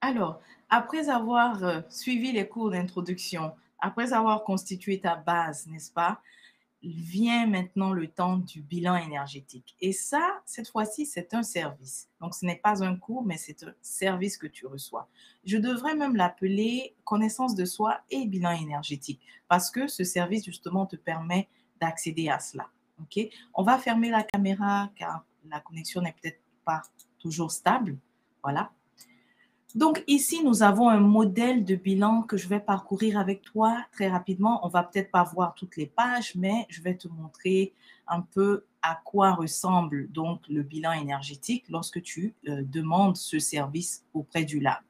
Alors, après avoir suivi les cours d'introduction, après avoir constitué ta base, n'est-ce pas, vient maintenant le temps du bilan énergétique. Et ça, cette fois-ci, c'est un service. Donc, ce n'est pas un cours, mais c'est un service que tu reçois. Je devrais même l'appeler connaissance de soi et bilan énergétique parce que ce service, justement, te permet d'accéder à cela. OK? On va fermer la caméra car la connexion n'est peut-être pas toujours stable. Voilà. Donc ici, nous avons un modèle de bilan que je vais parcourir avec toi très rapidement. On va peut-être pas voir toutes les pages, mais je vais te montrer un peu à quoi ressemble donc le bilan énergétique lorsque tu demandes ce service auprès du lab.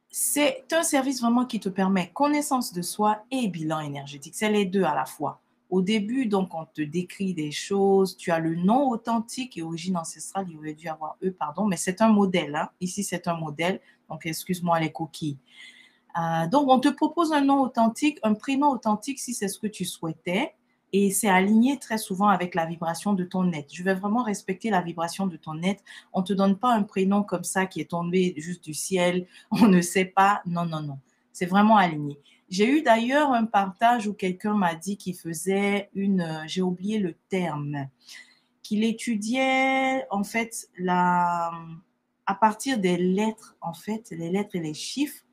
C'est un service vraiment qui te permet connaissance de soi et bilan énergétique. C'est les deux à la fois. Au début, donc, on te décrit des choses. Tu as le nom authentique et origine ancestrale. Il aurait dû avoir eux, pardon, mais c'est un modèle. Hein. Ici, c'est un modèle. Donc, excuse-moi les coquilles. Donc, on te propose un nom authentique, un prénom authentique si c'est ce que tu souhaitais. Et c'est aligné très souvent avec la vibration de ton être. Je vais vraiment respecter la vibration de ton être. On ne te donne pas un prénom comme ça qui est tombé juste du ciel. On ne sait pas. Non, non, non. C'est vraiment aligné. J'ai eu d'ailleurs un partage où quelqu'un m'a dit qu'il faisait j'ai oublié le terme, qu'il étudiait en fait à partir des lettres, en fait, les lettres et les chiffres,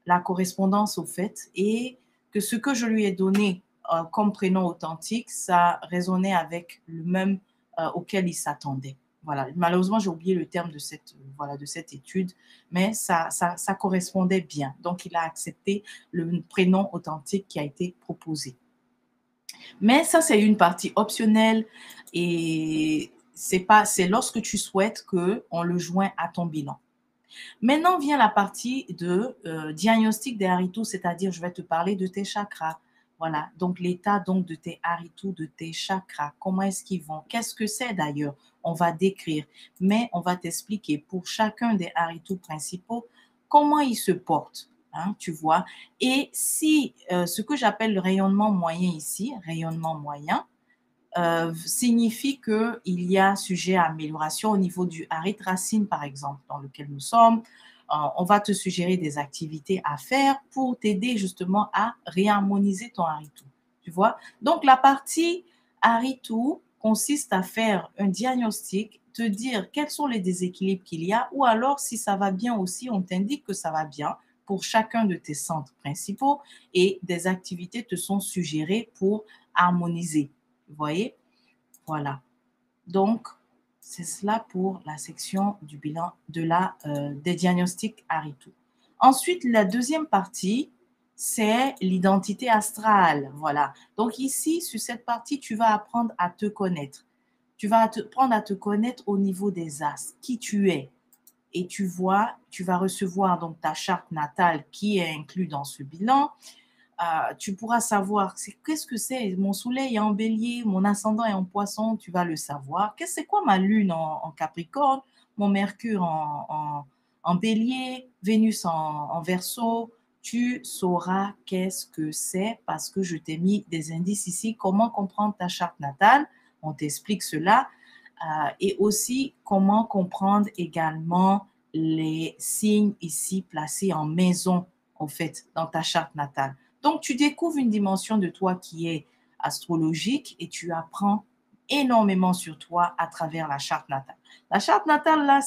la correspondance au fait et que ce que je lui ai donné comme prénom authentique, ça résonnait avec le même auquel il s'attendait. Voilà. Malheureusement, j'ai oublié le terme de cette étude, mais ça correspondait bien. Donc, il a accepté le prénom authentique qui a été proposé. Mais ça, c'est une partie optionnelle et c'est lorsque tu souhaites qu'on le joint à ton bilan. Maintenant vient la partie de diagnostic des haritos, c'est-à-dire je vais te parler de tes chakras. Voilà, donc l'état donc de tes haritos, de tes chakras, comment est-ce qu'ils vont, qu'est-ce que c'est d'ailleurs, on va décrire, mais on va t'expliquer pour chacun des haritos principaux comment ils se portent, hein, tu vois. Et si ce que j'appelle le rayonnement moyen ici, rayonnement moyen, signifie qu'il y a sujet à amélioration au niveau du harite racine, par exemple, dans lequel nous sommes. On va te suggérer des activités à faire pour t'aider justement à réharmoniser ton haritou. Tu vois? Donc, la partie haritou consiste à faire un diagnostic, te dire quels sont les déséquilibres qu'il y a, ou alors si ça va bien aussi, on t'indique que ça va bien pour chacun de tes centres principaux et des activités te sont suggérées pour harmoniser. Vous voyez? Voilà. Donc, c'est cela pour la section du bilan des diagnostics Haritou. Ensuite, la deuxième partie, c'est l'identité astrale. Voilà. Donc ici, sur cette partie, tu vas apprendre à te connaître. Tu vas apprendre à te connaître au niveau des astres, qui tu es. Et tu vois, tu vas recevoir donc ta charte natale qui est inclue dans ce bilan. Tu pourras savoir qu'est-ce que c'est. Mon soleil est en bélier, mon ascendant est en poisson, tu vas le savoir. C'est quoi ma lune en capricorne, mon mercure en bélier, Vénus en verseau. Tu sauras qu'est-ce que c'est parce que je t'ai mis des indices ici. Comment comprendre ta charte natale? On t'explique cela. Et aussi comment comprendre également les signes ici placés en maison, en fait, dans ta charte natale. Donc, tu découvres une dimension de toi qui est astrologique et tu apprends énormément sur toi à travers la charte natale. La charte natale, là,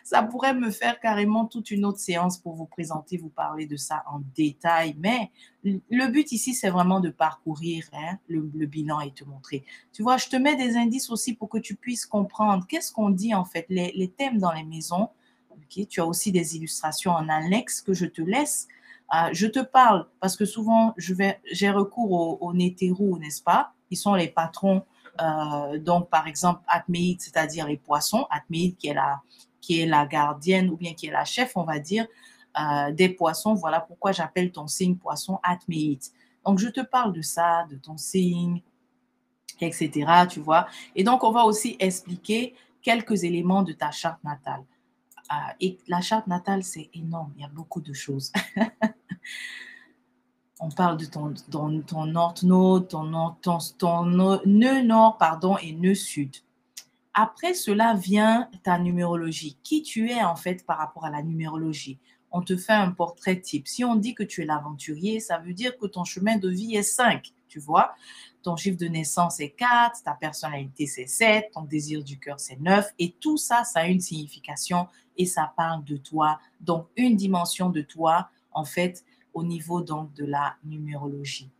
ça pourrait me faire carrément toute une autre séance pour vous présenter, vous parler de ça en détail. Mais le but ici, c'est vraiment de parcourir le bilan et te montrer. Tu vois, je te mets des indices aussi pour que tu puisses comprendre qu'est-ce qu'on dit en fait, les thèmes dans les maisons. Okay? Tu as aussi des illustrations en annexe que je te laisse. Je te parle parce que souvent, j'ai recours aux Nétérous, n'est-ce pas? Ils sont les patrons. Donc, par exemple, Atméide, c'est-à-dire les poissons. Atméide qui est la gardienne ou bien qui est la chef, on va dire, des poissons. Voilà pourquoi j'appelle ton signe poisson Atméide. Donc, je te parle de ça, de ton signe, etc. Tu vois. Et donc, on va aussi expliquer quelques éléments de ta charte natale. Et la charte natale, c'est énorme. Il y a beaucoup de choses. On parle de ton nord-node, ton nœud nord, pardon, et nœud sud. Après cela vient ta numérologie. Qui tu es en fait par rapport à la numérologie? On te fait un portrait type. Si on dit que tu es l'aventurier, ça veut dire que ton chemin de vie est 5, tu vois. Ton chiffre de naissance est 4, ta personnalité c'est 7, ton désir du cœur c'est 9. Et tout ça, ça a une signification et ça parle de toi. Donc, une dimension de toi, en fait, au niveau donc de la numérologie.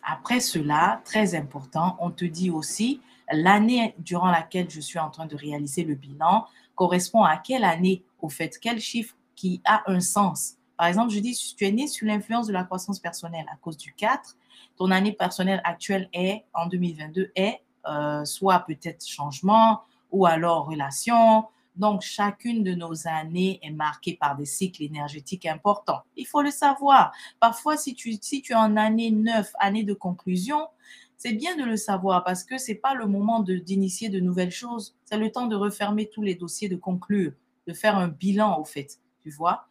Après cela, très important, on te dit aussi l'année durant laquelle je suis en train de réaliser le bilan correspond à quelle année, au fait, quel chiffre qui a un sens. Par exemple, je dis, si tu es né sous l'influence de la croissance personnelle à cause du 4, ton année personnelle actuelle est, en 2022, est soit peut-être changement ou alors relation. Donc, chacune de nos années est marquée par des cycles énergétiques importants. Il faut le savoir. Parfois, si tu es en année 9, année de conclusion, c'est bien de le savoir parce que ce n'est pas le moment d'initier de nouvelles choses. C'est le temps de refermer tous les dossiers, de conclure, de faire un bilan au fait, tu vois.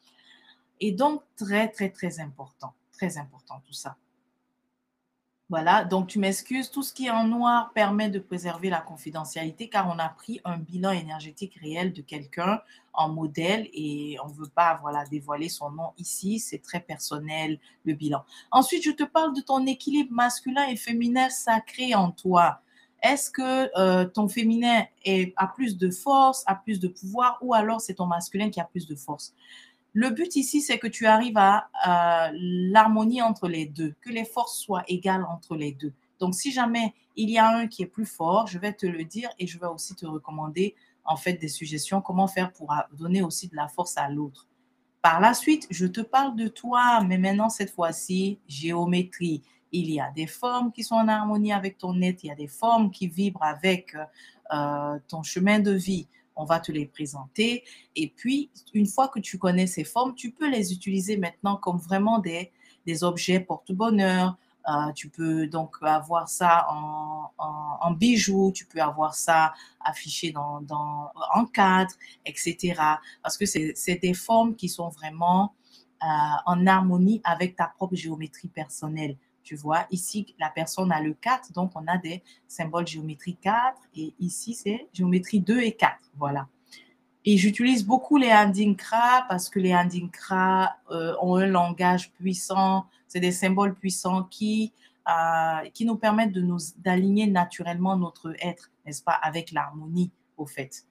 Et donc, très, très, très important tout ça. Voilà, donc tu m'excuses, tout ce qui est en noir permet de préserver la confidentialité car on a pris un bilan énergétique réel de quelqu'un en modèle et on ne veut pas voilà, dévoiler son nom ici, c'est très personnel le bilan. Ensuite, je te parle de ton équilibre masculin et féminin sacré en toi. Est-ce que ton féminin a plus de force, a plus de pouvoir ou alors c'est ton masculin qui a plus de force? Le but ici, c'est que tu arrives à l'harmonie entre les deux, que les forces soient égales entre les deux. Donc, si jamais il y a un qui est plus fort, je vais te le dire et je vais aussi te recommander en fait des suggestions, comment faire pour donner aussi de la force à l'autre. Par la suite, je te parle de toi, mais maintenant, cette fois-ci, géométrie. Il y a des formes qui sont en harmonie avec ton être, il y a des formes qui vibrent avec ton chemin de vie. On va te les présenter. Et puis, une fois que tu connais ces formes, tu peux les utiliser maintenant comme vraiment des objets porte-bonheur. Tu peux donc avoir ça en bijoux, tu peux avoir ça affiché en cadre, etc. Parce que c'est des formes qui sont vraiment en harmonie avec ta propre géométrie personnelle. Tu vois, ici, la personne a le 4, donc on a des symboles géométrie 4, et ici, c'est géométrie 2 et 4. Voilà. Et j'utilise beaucoup les Adinkra parce que les Adinkra ont un langage puissant, c'est des symboles puissants qui nous permettent d'aligner naturellement notre être, n'est-ce pas, avec l'harmonie, au fait.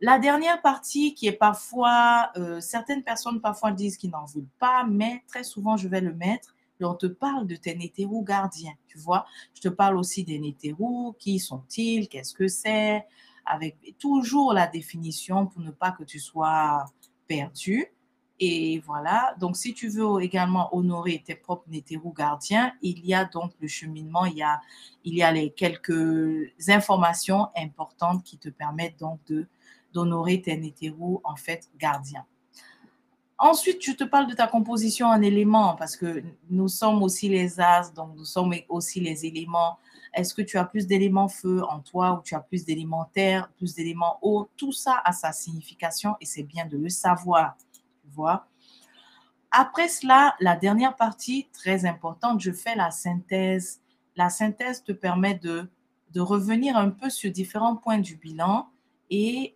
La dernière partie qui est parfois, certaines personnes parfois disent qu'ils n'en veulent pas, mais très souvent je vais le mettre. Et on te parle de tes Nétérous gardiens, tu vois. Je te parle aussi des Nétérous, qui sont-ils, qu'est-ce que c'est, avec toujours la définition pour ne pas que tu sois perdu. Et voilà, donc si tu veux également honorer tes propres Nétérous gardiens, il y a donc le cheminement, il y a les quelques informations importantes qui te permettent donc d'honorer tes Nétérous, en fait, gardiens. Ensuite, je te parle de ta composition en éléments parce que nous sommes aussi les as, donc nous sommes aussi les éléments. Est-ce que tu as plus d'éléments feu en toi ou tu as plus d'éléments terre, plus d'éléments eau? Tout ça a sa signification et c'est bien de le savoir, tu vois. Après cela, la dernière partie, très importante, je fais la synthèse. La synthèse te permet de revenir un peu sur différents points du bilan et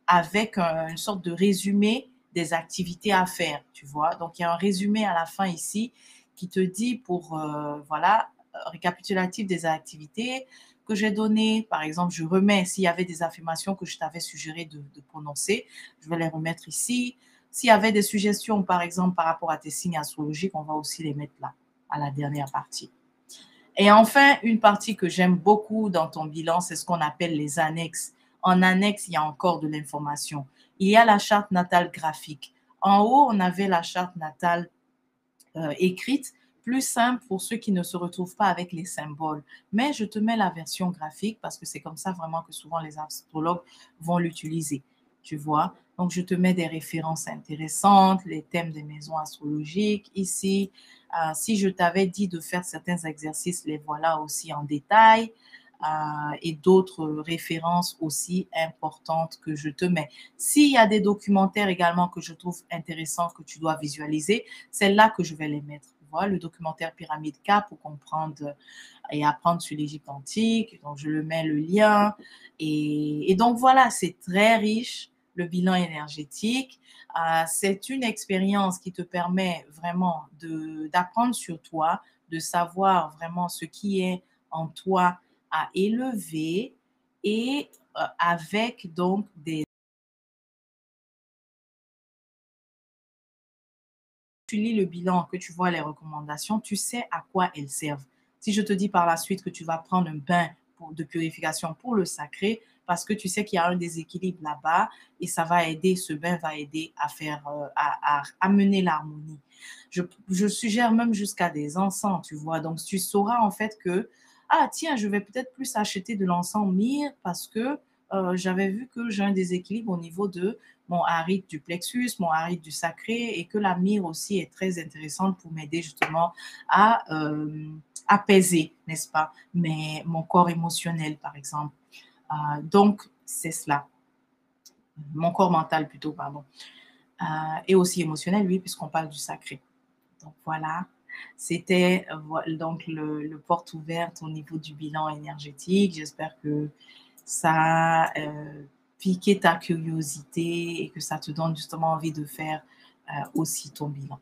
avec une sorte de résumé des activités à faire, tu vois. Donc, il y a un résumé à la fin ici qui te dit pour, voilà, récapitulatif des activités que j'ai données. Par exemple, je remets, s'il y avait des affirmations que je t'avais suggéré de prononcer, je vais les remettre ici. S'il y avait des suggestions, par exemple, par rapport à tes signes astrologiques, on va aussi les mettre là, à la dernière partie. Et enfin, une partie que j'aime beaucoup dans ton bilan, c'est ce qu'on appelle les annexes. En annexe, il y a encore de l'information. Il y a la charte natale graphique. En haut, on avait la charte natale écrite, plus simple pour ceux qui ne se retrouvent pas avec les symboles. Mais je te mets la version graphique parce que c'est comme ça vraiment que souvent les astrologues vont l'utiliser. Tu vois? Donc, je te mets des références intéressantes, les thèmes des maisons astrologiques ici. Si je t'avais dit de faire certains exercices, les voilà aussi en détail. Et d'autres références aussi importantes que je te mets. S'il y a des documentaires également que je trouve intéressants que tu dois visualiser, c'est là que je vais les mettre. vois, le documentaire Pyramide K pour comprendre et apprendre sur l'Égypte antique. Donc, je le mets le lien. Et donc, voilà, c'est très riche, le bilan énergétique. C'est une expérience qui te permet vraiment d'apprendre sur toi, de savoir vraiment ce qui est en toi à élever et avec donc des tu lis le bilan, que tu vois les recommandations, tu sais à quoi elles servent. Si je te dis par la suite que tu vas prendre un bain de purification pour le sacré, parce que tu sais qu'il y a un déséquilibre là-bas et ça va aider, ce bain va aider à faire, à amener l'harmonie. Je suggère même jusqu'à des encens, tu vois. Donc, tu sauras en fait que, ah tiens, je vais peut-être plus acheter de l'encens myrrhe parce que j'avais vu que j'ai un déséquilibre au niveau de mon harite du plexus, mon harite du sacré, et que la myrrhe aussi est très intéressante pour m'aider justement à apaiser, n'est-ce pas, mais mon corps émotionnel, par exemple. Donc, c'est cela. Mon corps mental plutôt, pardon. Et aussi émotionnel, oui, puisqu'on parle du sacré. Donc, voilà. C'était donc le porte ouverte au niveau du bilan énergétique. J'espère que ça a piqué ta curiosité et que ça te donne justement envie de faire aussi ton bilan.